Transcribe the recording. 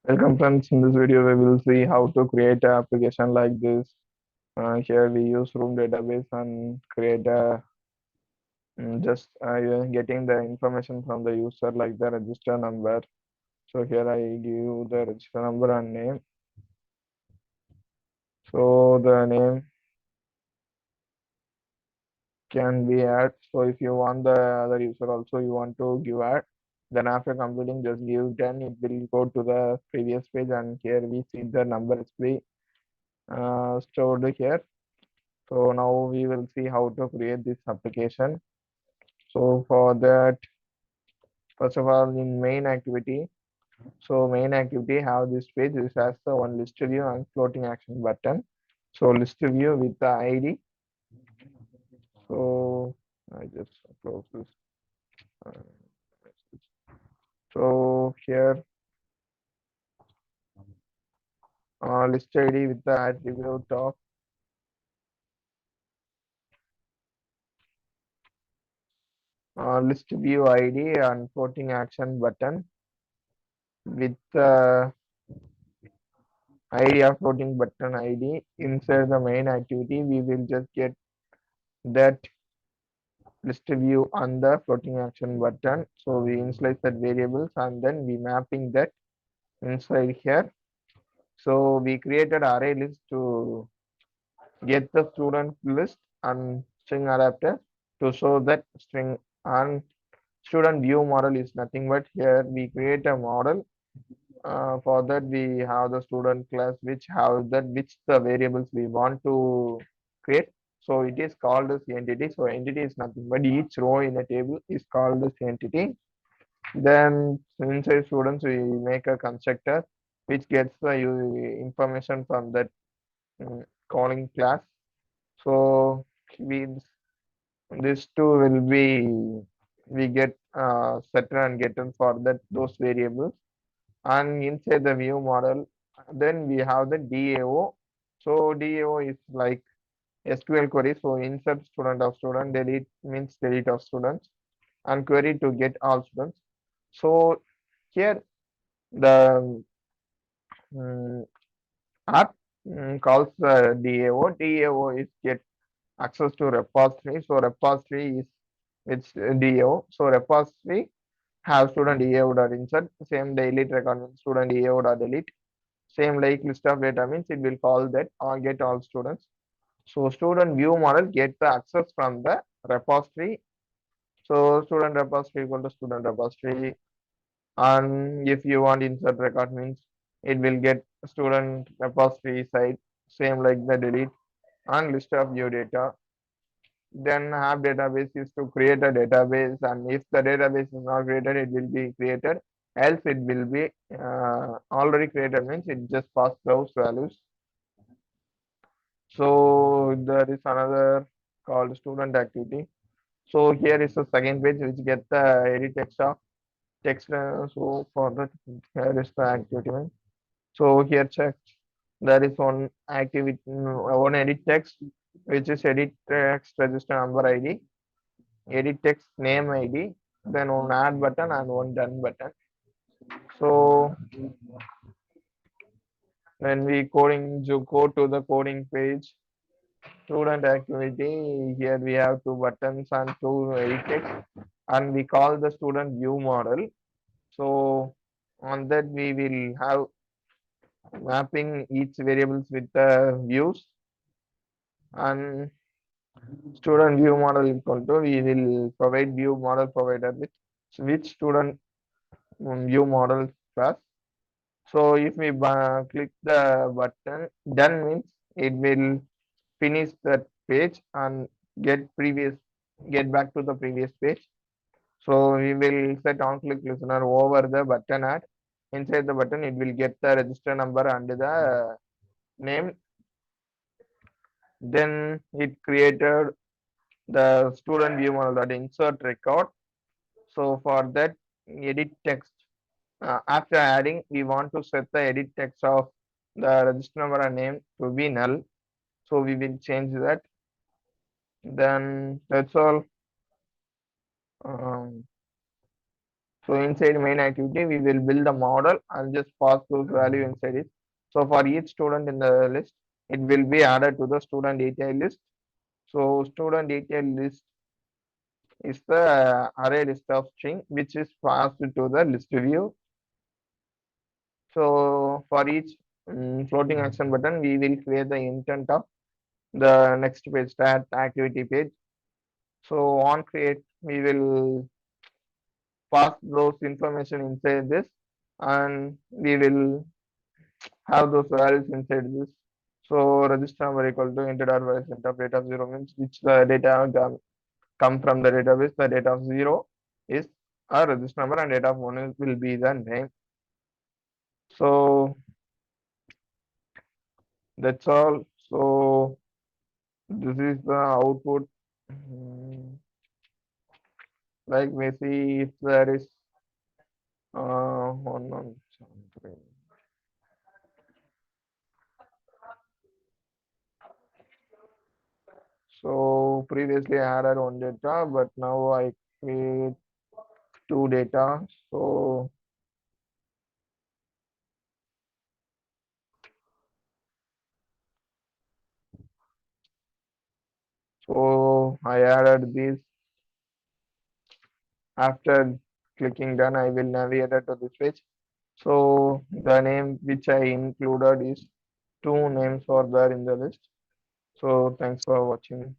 Welcome friends, in this video we will see how to create an application like this. Here we use room database and create a just getting the information from the user like the register number. So here I give you the register number and name. So the name can be add. So if you want the other user also you want to give add, then after completing just give 10, it will go to the previous page and here we see the number is be stored here. So now we will see how to create this application. So for that, first of all, in main activity, so main activity have this page. This has the one list view and floating action button. So list view with the ID. So I just close this. uh, So here list ID with the attribute of list view ID and floating action button with ID of floating button ID inside the main activity. We will just get that list view on the floating action button. So we initialize that variables and then we mapping that inside here. So we created array list to get the student list and string adapter to show that string, and student view model is nothing but here we create a model. For that we have the student class which have that which the variables we want to create. So it is called as entity. So entity is nothing but each row in a table is called as entity. Then inside students we make a constructor which gets the information from that calling class. So we this two will be we get setter and getter for that those variables, and inside the view model then we have the DAO. So DAO is like SQL query. So insert student of student, delete means delete of students, and query to get all students. So here the um, app calls DAO. DAO is get access to repository. So repository is its DAO. So repository have student DAO dot insert. Same delete record means student DAO dot delete. Same like list of data means it will call that or get all students. So student view model get the access from the repository. So student repository equal to student repository. And if you want insert record means it will get student repository side. Same like the delete and list of view data. Then have database is to create a database, and if the database is not created it will be created, else it will be already created means it just pass those values. So there is another called student activity. So here is the second page which get the edit text of text. So for that here is the activity one. So here check there is one activity, one edit text which is edit text register number ID, edit text name ID, then one add button and one done button. So when we coding to go to the coding page, student activity, here we have two buttons and two edit text, and we call the student view model. So on that we will have mapping each variables with the views, and student view model equal to we will provide view model provider with which student view model class. So if we click the button done means it will finish that page and get back to the previous page. So we will set on click listener over the button at inside the button it will get the register number and the name. Then it created the student view model that insert record. So for that edit text, after adding we want to set the edit text of the register number and name to be null. So we will change that. Then that's all. Um, So inside main activity, we will build the model and just pass those value inside it. So for each student in the list, it will be added to the student detail list. So student detail list is the array list of string which is passed to the list view. So for each floating action button, we will create the intent of the next page, that activity page. So on create, we will pass those information inside this, and we will have those values inside this. So register number equal to enter dot value set of data of 0 means which the data come from the database. The data of 0 is a register number and data of 1 will be the name. So that's all. So this is the output. Like we see if there is one, one, two, three. So previously I had one data, but now I create two data. So I added this. After clicking done, I will navigate to this page. So the name which I included is two names are there in the list. So thanks for watching.